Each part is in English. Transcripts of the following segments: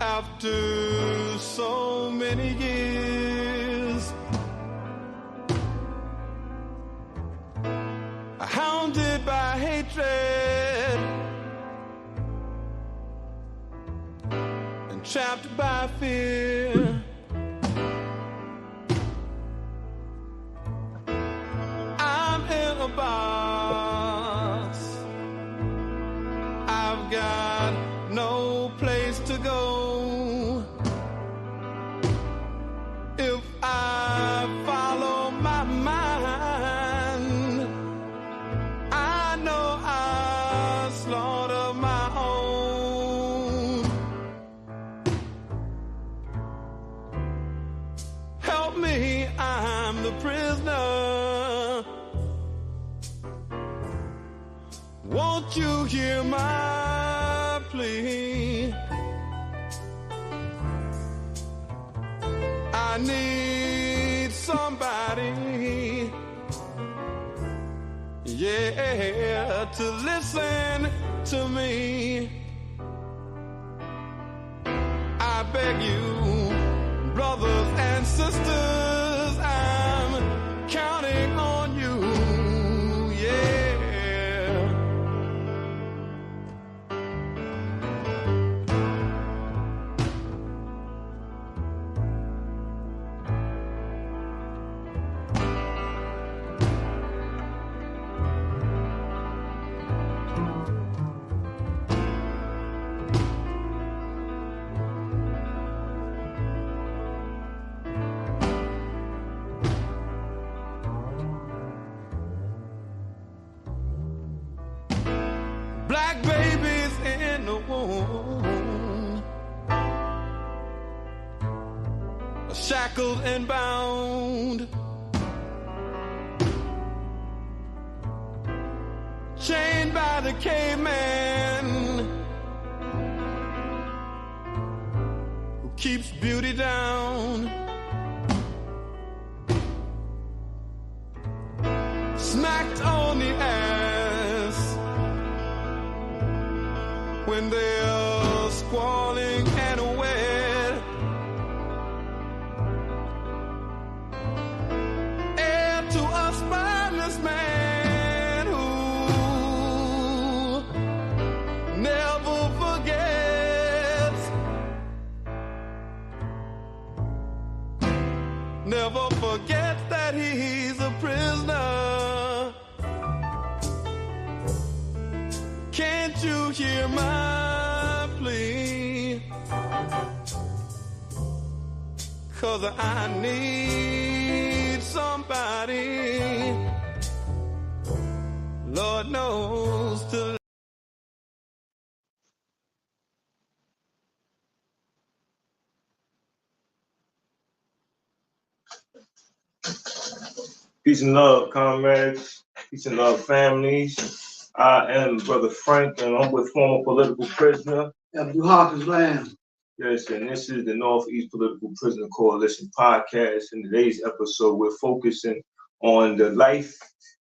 After so many years, hounded by hatred and trapped by fear, I'm in a box. I've got no place to go. If I follow my mind, I know I slaughter my own. Help me, I'm the prisoner. Won't you hear my plea? I need somebody, yeah, to listen to me. I beg you, brothers and sisters, I'm counting on you, yeah. Black babies in the womb, shackled and bound, chained by the caveman who keeps beauty down, smacked on the ass when they're squalling and wet, heir to a spineless man who never forgets that he's a prisoner. Can't you hear my plea? 'Cause I need somebody, Lord knows, to peace and love, comrades. Peace and love, families. I am Brother Frank, and I'm with former political prisoner Abdul Hawkins Lamb. Yes, and this is the Northeast Political Prisoner Coalition podcast. In today's episode, we're focusing on the life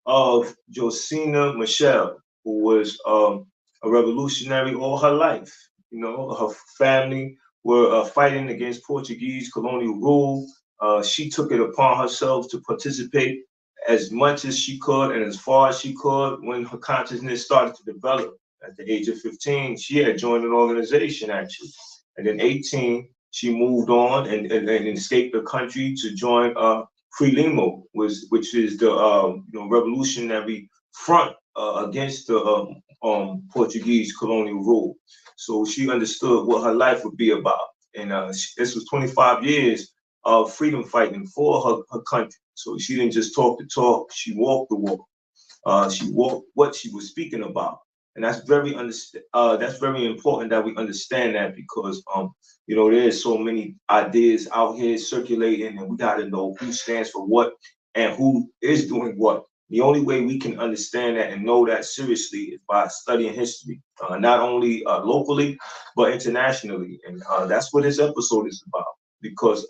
of Josina Machel, who was a revolutionary all her life. You know, her family were fighting against Portuguese colonial rule. She took it upon herself to participate as much as she could and as far as she could when her consciousness started to develop. At the age of 15, she had joined an organization, actually. And then 18, she moved on and escaped the country to join Frelimo, which is the revolutionary front against the Portuguese colonial rule. So she understood what her life would be about. And this was 25 years of freedom fighting for her country. So she didn't just talk the talk, she walked the walk. She walked what she was speaking about. And that's very important that we understand that, because there's so many ideas out here circulating, and we got to know who stands for what and who is doing what. The only way we can understand that and know that seriously is by studying history, not only locally but internationally. And that's what this episode is about, because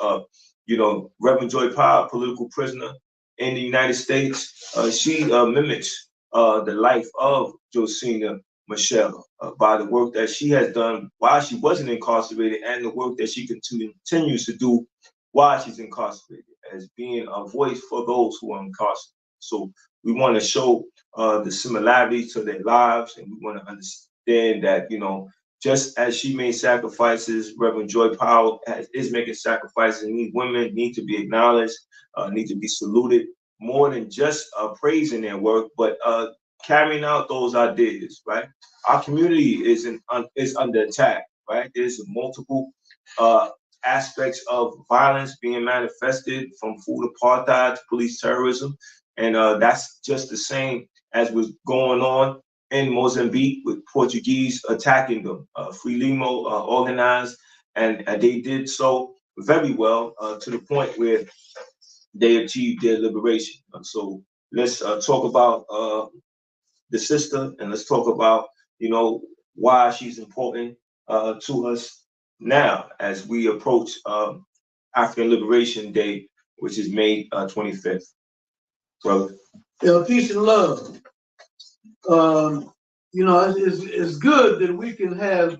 Reverend Joy Powell, political prisoner in the United States, she mimics the life of Josina Machel by the work that she has done while she wasn't incarcerated and the work that she continues to do while she's incarcerated as being a voice for those who are incarcerated. So we want to show the similarities to their lives, and we want to understand that, just as she made sacrifices, Reverend Joy Powell is making sacrifices. And women need to be acknowledged, need to be saluted, more than just praising their work, but carrying out those ideas, right? Our community is under attack, right? There's multiple aspects of violence being manifested, from food apartheid to police terrorism. And that's just the same as was going on in Mozambique with Portuguese attacking them. Frelimo organized, and they did so very well to the point where they achieved their liberation. So let's talk about the sister, and let's talk about, why she's important to us now as we approach African Liberation Day, which is May 25th. Brother. Peace and love. It's good that we can have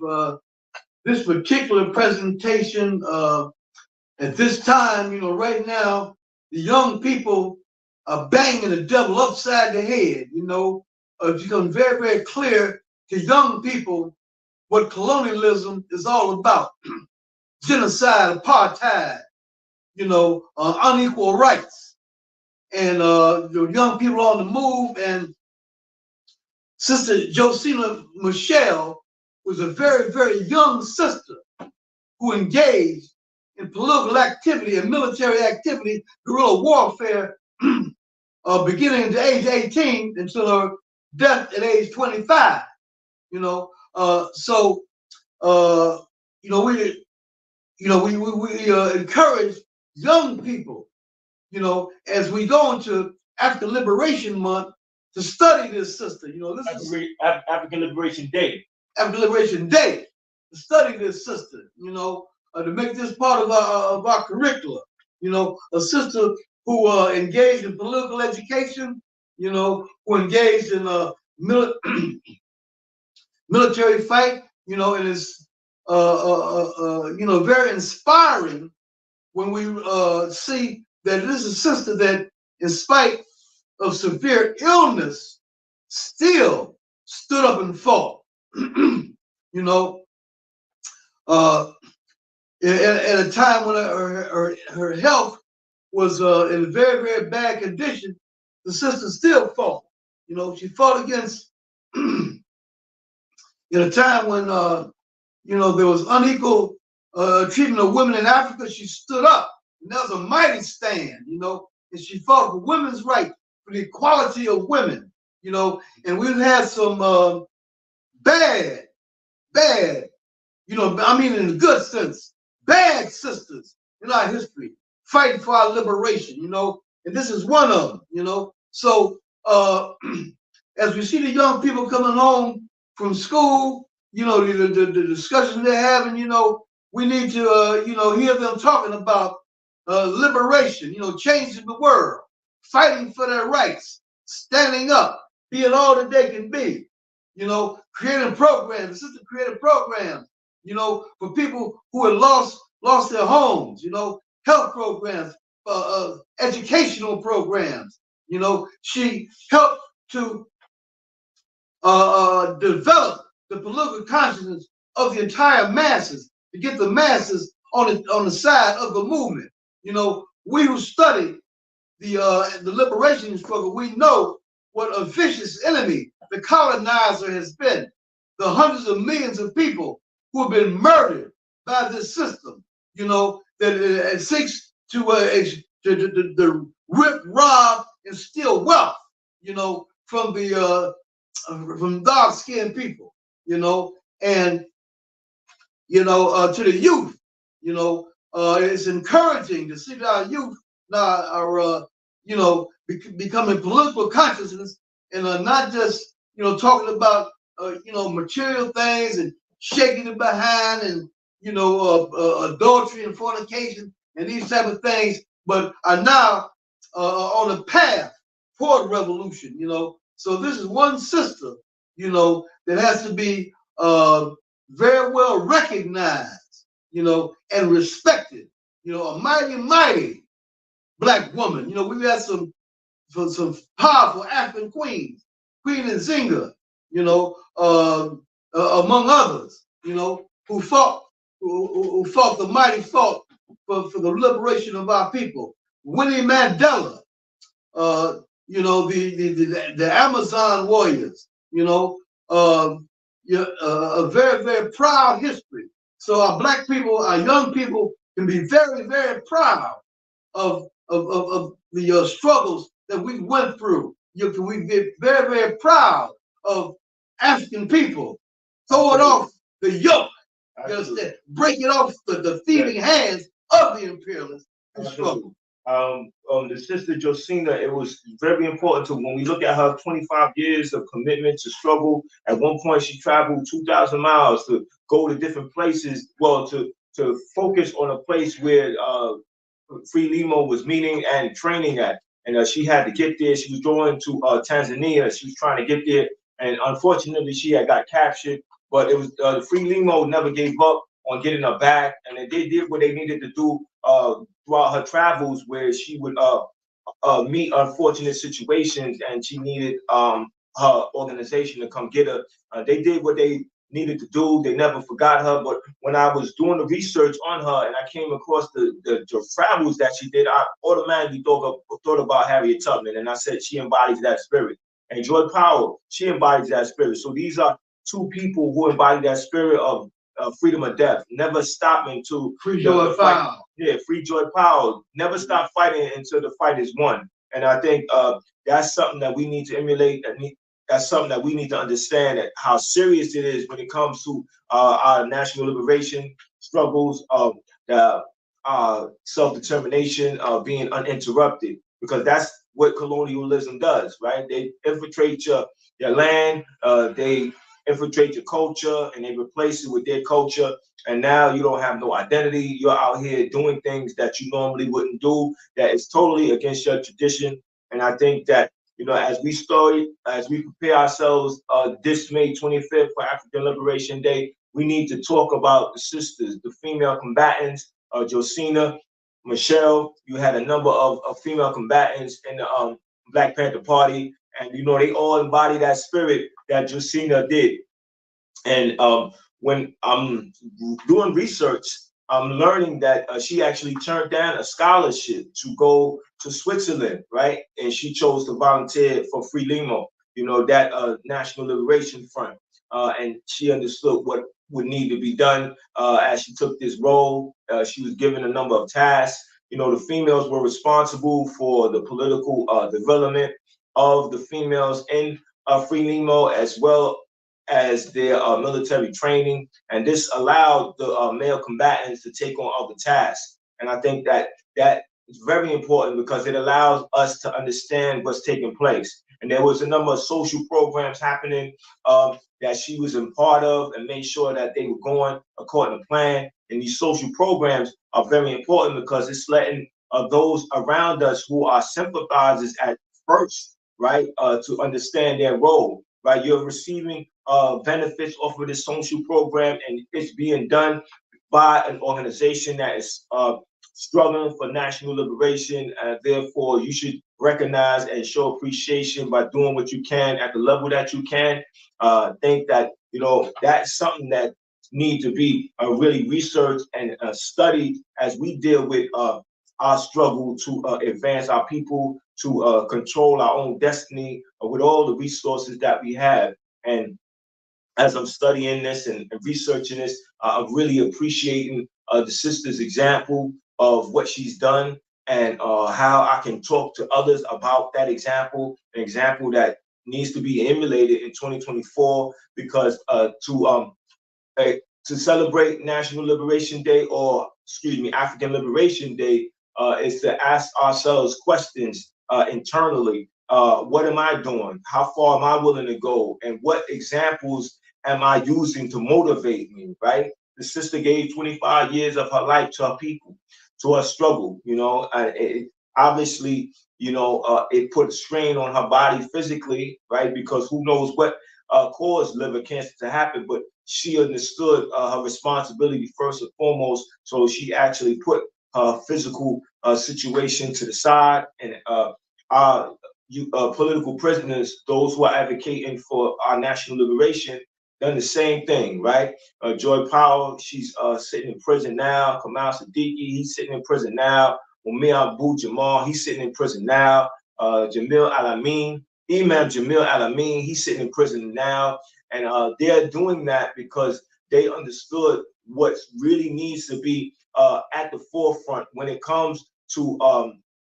this particular presentation at this time. Right now, the young people are banging the devil upside the head. It's become very, very clear to young people what colonialism is all about. Genocide, apartheid, unequal rights. And the young people on the move. And Sister Josina Machel was a very, very young sister who engaged in political activity and military activity, guerrilla warfare, beginning at the age 18 until her death at age 25. We encourage young people, as we go into African Liberation Month, to study this sister. This is African Liberation Day. African Liberation Day, to study this sister. To make this part of our curricula. A sister who engaged in political education. Who engaged in a military fight. And it's very inspiring when we see that this is a sister that, in spite of severe illness, still stood up and fought. At a time when her health was in a very, very bad condition, the sister still fought. She fought against, in a time when, there was unequal treatment of women in Africa. She stood up, and that was a mighty stand, and she fought for women's rights, for the equality of women, and we've had some bad, I mean in a good sense, bad sisters in our history fighting for our liberation, and this is one of them, So as we see the young people coming home from school, the discussions they're having, we need to, hear them talking about liberation, changing the world, fighting for their rights, standing up, being all that they can be, creating programs, assisting creating programs, for people who had lost their homes, health programs, educational programs. She helped to develop the political consciousness of the entire masses, to get the masses on the side of the movement. We who study the liberation struggle, we know what a vicious enemy the colonizer has been. The hundreds of millions of people who have been murdered by this system, that seeks to rip, rob, and steal wealth, from dark-skinned people, and to the youth, it's encouraging to see that our youth now are, becoming political consciousness, and not just, talking about, material things and shaking it behind, and adultery and fornication and these type of things, but are now on a path toward revolution. So this is one sister, you know, that has to be very well recognized, you know, and respected. You know, a mighty, mighty black woman. You know, we've had some powerful African queens, Queen Nzinga, you know, among others, you know, who fought the mighty fought for the liberation of our people. Winnie Mandela, you know, the Amazon warriors, you know, a very, very proud history. So our black people, our young people can be very, very proud of the struggles that we went through. We get very, very proud of African people. Throw it off the yoke. You understand? Break it off the thieving hands of the imperialists and struggle. The sister Josina, it was very important to when we look at her 25 years of commitment to struggle. At one point, she traveled 2,000 miles to go to different places. Well, to focus on a place where Free Limo was meeting and training at, and she had to get there. She was going to Tanzania. She was trying to get there, and unfortunately, she had got captured. But it was Free Limo never gave up on getting her back, and they did what they needed to do throughout her travels, where she would meet unfortunate situations, and she needed her organization to come get her. They did what they needed to do. They never forgot her. But when I was doing the research on her and I came across the travels that she did, I automatically thought about Harriet Tubman, and I said she embodies that spirit. And Joy Powell, she embodies that spirit. So these are two people who embody that spirit of freedom or death, never stopping to free Joy Powell. Yeah, free Joy Powell. Never stop fighting until the fight is won. And I think that's something that we need to emulate. That's something that we need to understand, that how serious it is when it comes to our national liberation struggles, of the self-determination, being uninterrupted, because that's what colonialism does, right? They infiltrate your land, they infiltrate your culture, and they replace it with their culture. And now you don't have no identity. You're out here doing things that you normally wouldn't do, that is totally against your tradition. And I think that, you know, as we prepare ourselves this May 25th for African Liberation Day, we need to talk about the sisters, the female combatants, Josina Machel. You had a number of female combatants in the Black Panther Party, and you know they all embody that spirit that Josina did. And when I'm doing research, I'm learning that she actually turned down a scholarship to go to Switzerland, right? And she chose to volunteer for Free Limo, you know, that National Liberation Front. And she understood what would need to be done as she took this role. She was given a number of tasks. You know, the females were responsible for the political development of the females in Free Limo, as well as their military training, and this allowed the male combatants to take on other tasks. And I think that is very important because it allows us to understand what's taking place. And there was a number of social programs happening that she was a part of, and made sure that they were going according to plan. And these social programs are very important because it's letting those around us who are sympathizers at first, right, to understand their role. Right, you're receiving benefits off of this social program, and it's being done by an organization that is struggling for national liberation. Therefore, you should recognize and show appreciation by doing what you can at the level that you can. Think that, you know, that's something that needs to be really researched and studied as we deal with our struggle to advance our people, to control our own destiny with all the resources that we have. And as I'm studying this and researching this, I'm really appreciating the sister's example of what she's done, and how I can talk to others about that example, an example that needs to be emulated in 2024, because to celebrate National Liberation Day, or excuse me, African Liberation Day, is to ask ourselves questions internally. What am I doing? How far am I willing to go? And what examples am I using to motivate me, right? The sister gave 25 years of her life to her people, to her struggle, you know, obviously, you know, it put a strain on her body physically, right? Because who knows what caused liver cancer to happen, but she understood her responsibility first and foremost. So she actually put her physical situation to the side, and our political prisoners, those who are advocating for our national liberation, done the same thing, right? Joy Powell, she's sitting in prison now. Kamal Siddiqui, he's sitting in prison now. Umar Abu Jamal, he's sitting in prison now. Jamil Al-Amin, Imam Jamil Al-Amin, he's sitting in prison now. And they're doing that because they understood what really needs to be at the forefront when it comes to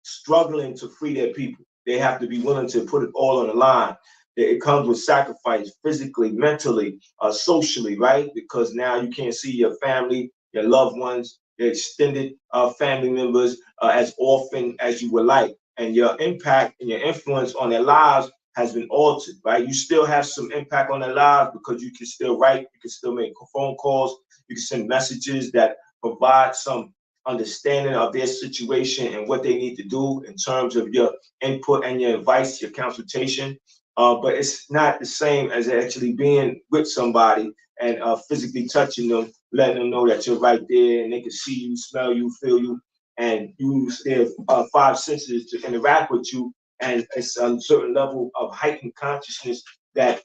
struggling to free their people. They have to be willing to put it all on the line. It comes with sacrifice, physically, mentally, socially, right? Because now you can't see your family, your loved ones, your extended family members as often as you would like. And your impact and your influence on their lives has been altered, right? You still have some impact on their lives because you can still write, you can still make phone calls, you can send messages that provide some understanding of their situation and what they need to do in terms of your input and your advice, your consultation. But it's not the same as actually being with somebody and physically touching them, letting them know that you're right there and they can see you, smell you, feel you, and use their five senses to interact with you. And it's a certain level of heightened consciousness that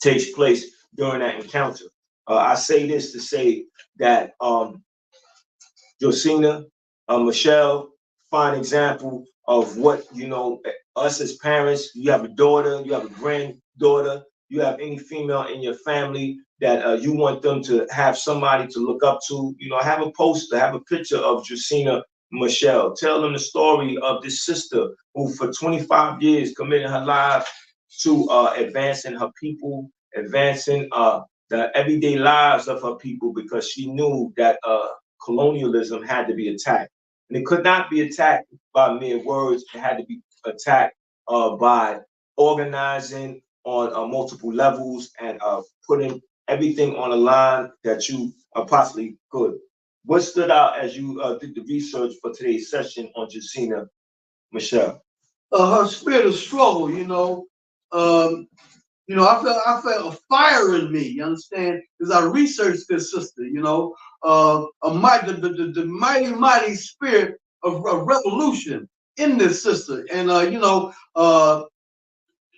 takes place during that encounter. I say this to say that Josina Machel, fine example of what, us as parents, you have a daughter, you have a granddaughter, you have any female in your family that you want them to have somebody to look up to, have a poster, have a picture of Josina Machel. Tell them the story of this sister who for 25 years committed her life to advancing her people, advancing the everyday lives of her people, because she knew that colonialism had to be attacked. And it could not be attacked by mere words. It had to be attacked by organizing on multiple levels and putting everything on a line that you possibly could. What stood out as you did the research for today's session on Josina Machel? Her spirit of struggle, I felt a fire in me, you understand? As I researched this sister, the mighty spirit of revolution in this sister. And,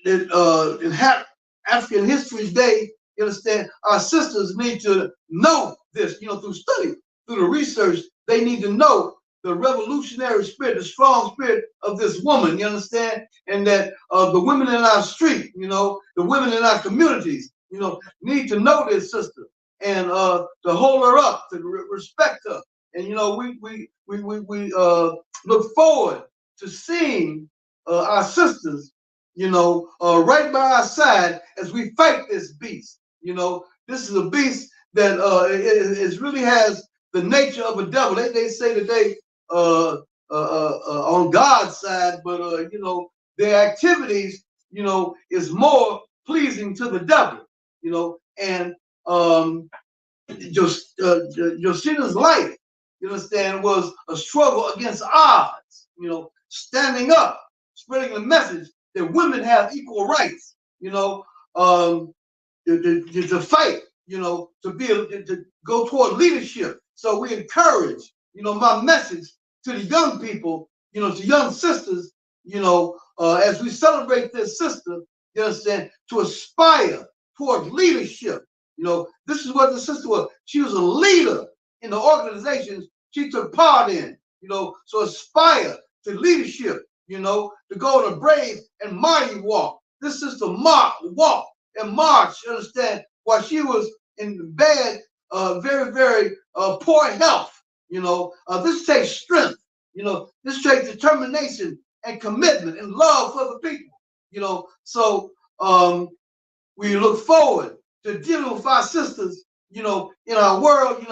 in African History Day, you understand, our sisters need to know this, through study, through the research. They need to know the revolutionary spirit, the strong spirit of this woman, you understand? And that the women in our street, the women in our communities, need to know this sister and to hold her up, to respect her. And, we look forward to seeing our sisters, right by our side as we fight this beast. This is a beast that it really has the nature of a devil. They say today on God's side, but their activities, is more pleasing to the devil. And Josina's life, you understand, was a struggle against odds. Standing up, spreading the message that women have equal rights. To fight, to go toward leadership. So we encourage, my message to the young people, to young sisters, as we celebrate this sister, you understand, to aspire toward leadership. This is what the sister was. She was a leader in the organizations she took part in, so aspire to leadership, to go on a brave and mighty walk. This sister walked and marched, you understand, while she was in bad, very, very poor health. This takes strength. This takes determination and commitment and love for the people. So we look forward to dealing with our sisters, in our world, in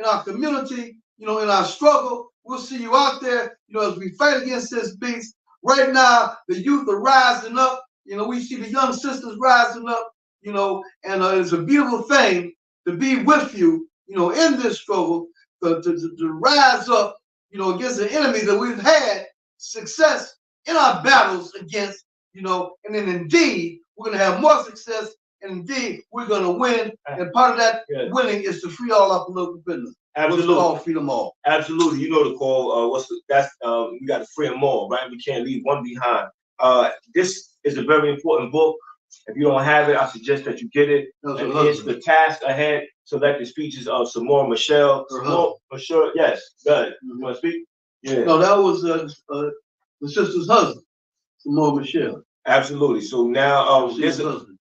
our community, in our struggle. We'll see you out there, as we fight against this beast. Right now, the youth are rising up. We see the young sisters rising up, and it's a beautiful thing to be with you, in this struggle, to rise up, against the enemy that we've had success in our battles against, and then indeed we're going to have more success, and indeed, we're going to win. And part of that winning is to free all our political prisoners. Absolutely. What's called freedom all. Absolutely. You know the call. We got to free them all, right? We can't leave one behind. This is a very important book. If you don't have it, I suggest that you get it. And it's The Task Ahead, Selected Speeches of Josina Machel. Machel, yes. Good. You want to speak? Yeah. No, that was the sister's husband, Josina Machel. Absolutely. So now,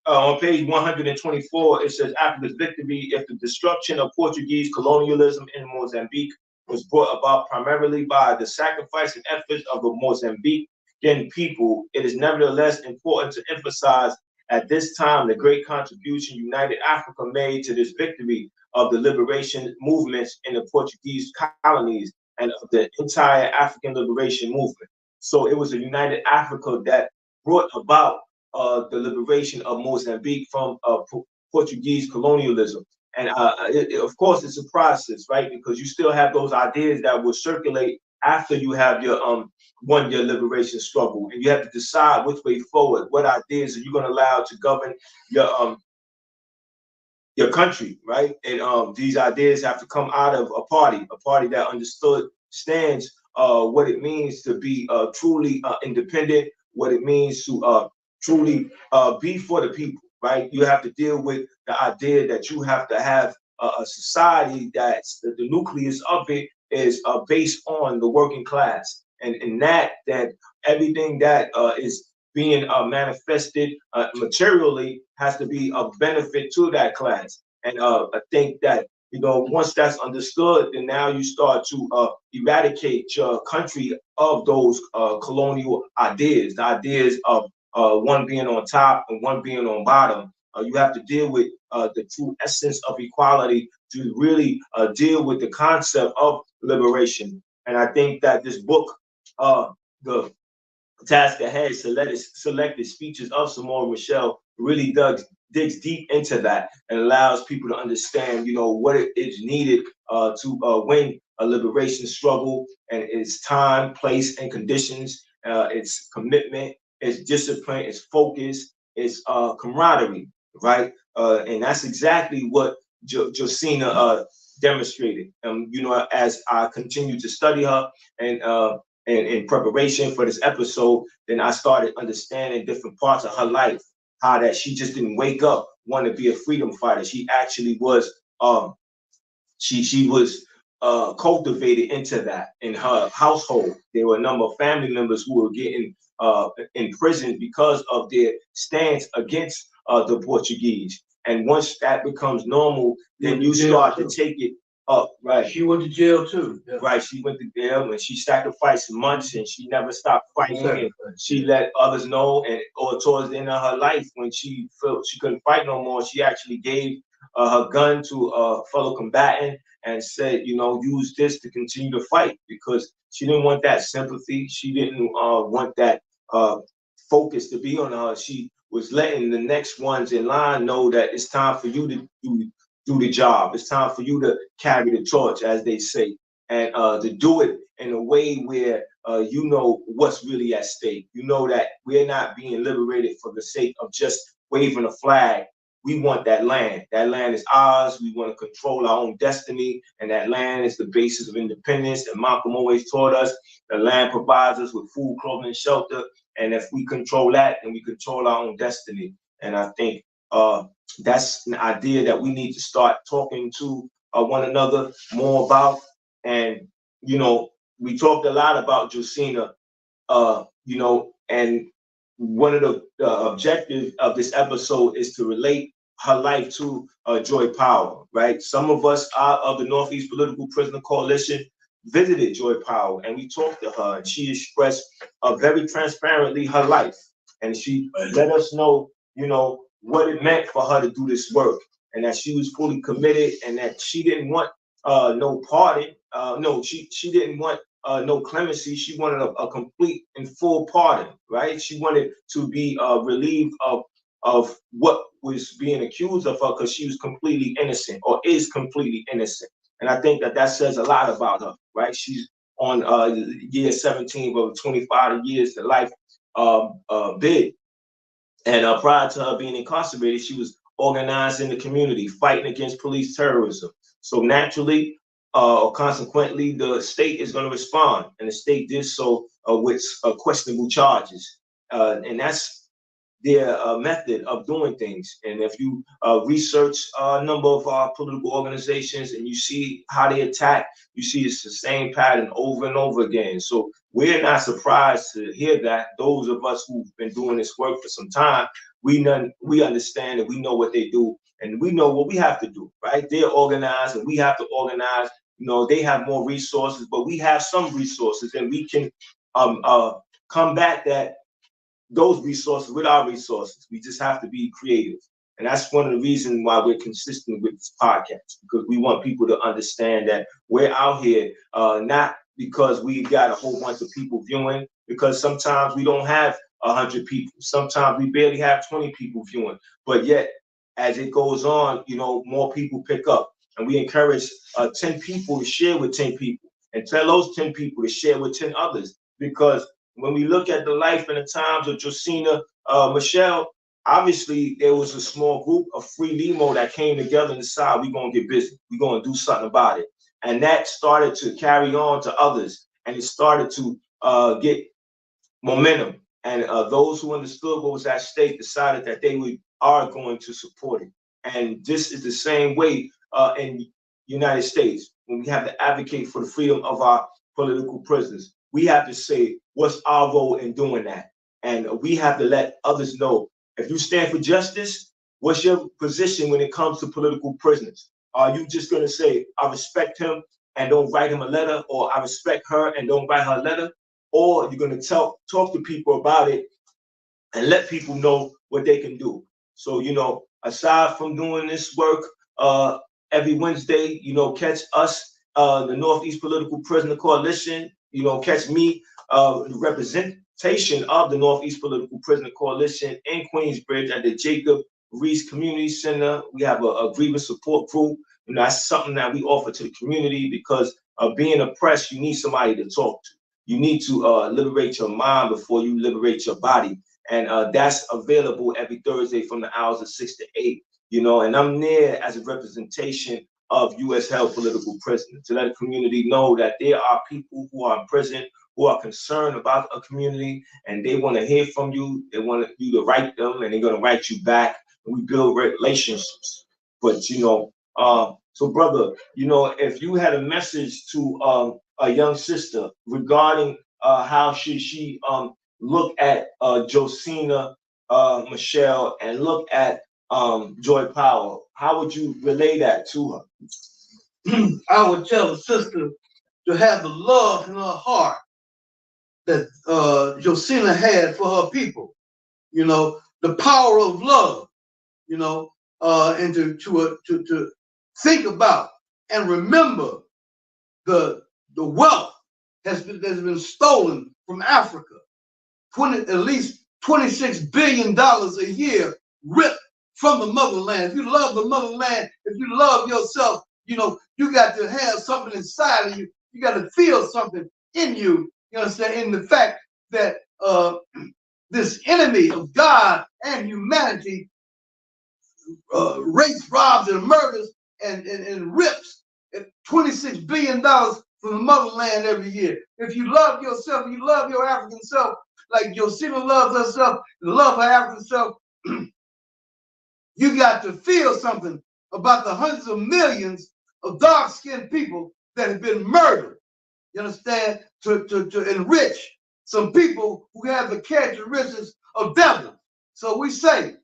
on page 124, it says, after the victory, if the destruction of Portuguese colonialism in Mozambique was brought about primarily by the sacrifice and efforts of the Mozambican people, it is nevertheless important to emphasize at this time the great contribution United Africa made to this victory of the liberation movements in the Portuguese colonies and of the entire African liberation movement. So it was a United Africa that brought about the liberation of Mozambique from Portuguese colonialism. And of course, it's a process, right? Because you still have those ideas that will circulate after you have your won your liberation struggle, and you have to decide which way forward. What ideas are you going to allow to govern your country, right? And these ideas have to come out of a party that understands what it means to be truly independent, what it means to truly be for the people, right? You have to deal with the idea that you have to have a society that's the nucleus of it is based on the working class, and that everything that is being manifested materially has to be a benefit to that class. And I think that, you know, once that's understood, then now you start to eradicate your country of those colonial ideas, the ideas of one being on top and one being on bottom. You have to deal with the true essence of equality to really deal with the concept of liberation. And I think that this book, The Task Ahead, selected speeches of Josina Machel, really digs deep into that and allows people to understand, you know, what it is needed to win a liberation struggle, and its time, place, and conditions, its commitment, its discipline, its focus, its camaraderie, right? And that's exactly what Josina demonstrated. You know, as I continue to study her and in preparation for this episode, then I started understanding different parts of her life, how that she just didn't wake up wanting to be a freedom fighter. She actually was she was cultivated into that in her household. There were a number of family members who were getting imprisoned because of their stance against the Portuguese. And once that becomes normal, then you start to take it up, right? She went to jail too. Yeah. Right, she went to jail and she sacrificed months, and she never stopped fighting. And she let others know, and or towards the end of her life, when she felt she couldn't fight no more, she actually gave her gun to a fellow combatant and said, you know, use this to continue to fight, because she didn't want that sympathy. She didn't want that focus to be on her. She was letting the next ones in line know that it's time for you to do the job. It's time for you to carry the torch, as they say, and to do it in a way where you know what's really at stake. You know that we're not being liberated for the sake of just waving a flag. We want that land. That land is ours. We want to control our own destiny, and that land is the basis of independence. And Malcolm always taught us the land provides us with food, clothing, and shelter. And if we control that, then we control our own destiny. And I think that's an idea that we need to start talking to one another more about. And, you know, we talked a lot about Josina, you know, and one of the objectives of this episode is to relate her life to Joy Powell, right? Some of us of the Northeast Political Prisoner Coalition visited Joy Powell, and we talked to her, and she expressed very transparently her life, and she let us know, you know, what it meant for her to do this work, and that she was fully committed, and that she didn't want no pardon. No, she didn't want no clemency. She wanted a complete and full pardon, right? She wanted to be relieved of what was being accused of her, because she was completely innocent, or is completely innocent. And I think that says a lot about her, right? She's on year 17 of 25 years to life bid. And prior to her being incarcerated, she was organizing the community, fighting against police terrorism. So naturally, or consequently, the state is going to respond, and the state did so with questionable charges, and that's their method of doing things. And if you research a number of our political organizations and you see how they attack, you see it's the same pattern over and over again. So we're not surprised to hear that. Those of us who've been doing this work for some time, we understand and we know what they do, and we know what we have to do, right? They're organized and we have to organize. You know, they have more resources, but we have some resources, and we can combat that those resources with our resources. We just have to be creative. And that's one of the reasons why we're consistent with this podcast, because we want people to understand that we're out here not because we got a whole bunch of people viewing, because sometimes we don't have 100 people. Sometimes we barely have 20 people viewing. But yet, as it goes on, you know, more people pick up. And we encourage 10 people to share with 10 people, and tell those 10 people to share with 10 others. Because when we look at the life and the times of Josina Machel, obviously there was a small group of free Limo that came together and decided we're going to get busy. We're going to do something about it. And that started to carry on to others. And it started to get momentum. And those who understood what was at stake decided that they are going to support it. And this is the same way in the United States, when we have to advocate for the freedom of our political prisoners. We have to say, what's our role in doing that? And we have to let others know, if you stand for justice, what's your position when it comes to political prisoners? Are you just going to say, I respect him and don't write him a letter, or I respect her and don't write her a letter? Or you're going to talk to people about it and let people know what they can do. So, you know, aside from doing this work every Wednesday, you know, catch us, the Northeast Political Prisoner Coalition, you know, catch me, the representation of the Northeast Political Prisoner Coalition in Queensbridge at the Jacob Reese Community Center. We have a grievance support group. You know, that's something that we offer to the community, because being oppressed, you need somebody to talk to. You need to liberate your mind before you liberate your body. And that's available every Thursday from the hours of 6 to 8, you know, and I'm there as a representation of U.S. held political prisoners, to let the community know that there are people who are in prison who are concerned about a community, and they want to hear from you. They want you to write them, and they're going to write you back, and we build relationships. But, you know, so brother, you know, if you had a message to a young sister regarding how should she look at Josina Machel and look at Joy Powell, how would you relay that to her? I would tell the sister to have the love in her heart that Josina had for her people. You know, the power of love. You know, and to think about and remember the wealth that's been stolen from Africa. At least $26 billion a year ripped from the motherland. If you love the motherland, if you love yourself, you know, you got to have something inside of you. You got to feel something in you, you understand, in the fact that this enemy of God and humanity rapes, robs, and murders and rips at $26 billion from the motherland every year. If you love yourself, you love your African self, like Josina loves herself, love her African self, you got to feel something about the hundreds of millions of dark-skinned people that have been murdered, you understand, to enrich some people who have the characteristics of devils. So we say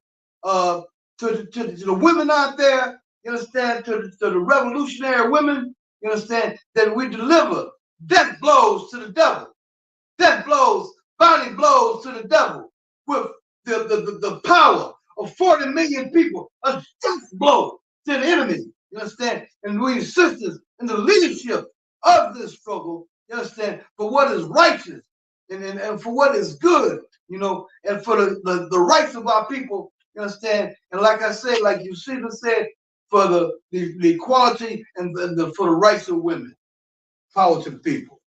to the women out there, you understand, to the revolutionary women, you understand, that we deliver death blows to the devil. Death blows, body blows to the devil with the power of 40 million people, a death blow to the enemy, you understand? And we sisters in the leadership of this struggle, you understand, for what is righteous and for what is good, you know, and for the rights of our people, you understand? And like I say, like Josina said, for the equality and for the rights of women. Power to the people.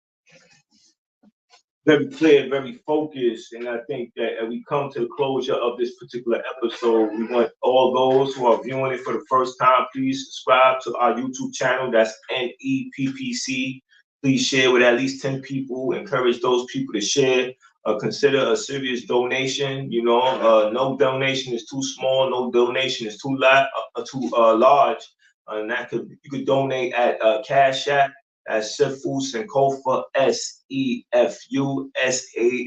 very clear, very focused, and I think that as we come to the closure of this particular episode, we want all those who are viewing it for the first time, please subscribe to our YouTube channel. That's NEPPC. Please share with at least 10 people. Encourage those people to share. Consider a serious donation. You know, no donation is too small. No donation is too large. And that could you could donate at Cash App. That's Sefu Sankofa, SEFU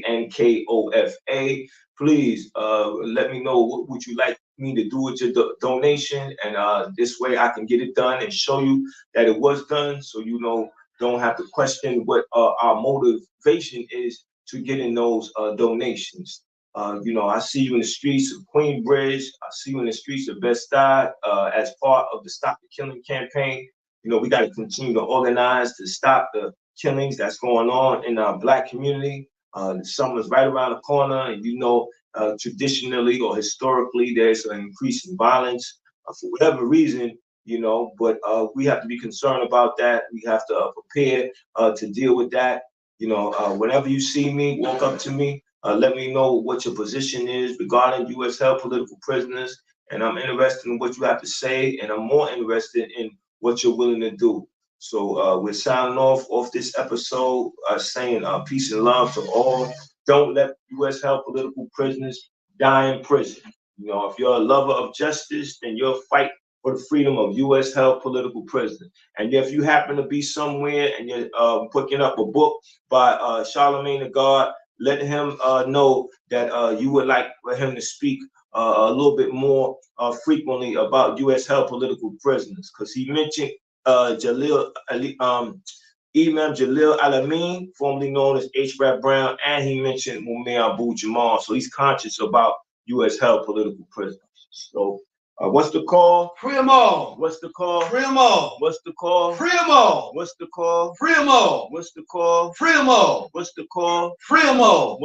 SANKOFA. Please let me know what would you like me to do with your donation, and this way I can get it done and show you that it was done, so you know don't have to question what our motivation is to getting those donations. You know, I see you in the streets of Queensbridge. I see you in the streets of Bed-Stuy as part of the Stop the Killing campaign. You know, we got to continue to organize to stop the killings that's going on in our Black community. The summer's right around the corner, and you know, traditionally or historically, there's an increase in violence for whatever reason, you know, but we have to be concerned about that. We have to prepare to deal with that. You know, whenever you see me, walk up to me, let me know what your position is regarding U.S. held political prisoners, and I'm interested in what you have to say, and I'm more interested in what you're willing to do. So we're signing off this episode saying peace and love to all. Don't let U.S. held political prisoners die in prison. You know, if you're a lover of justice, then you'll fight for the freedom of U.S. held political prisoners. And if you happen to be somewhere and you're picking up a book by Charlemagne the God, let him know that you would like for him to speak a little bit more frequently about U.S. held political prisoners, because he mentioned Imam Jalil Alamin, formerly known as H. Rap Brown, and he mentioned Mumia Abu Jamal. So he's conscious about U.S. held political prisoners. So what's the call? Free them all. What's the call? Free them all. What's the call? Free them all. What's the call? Free them all. What's the call? Free them all. What's the call? Free them all. What's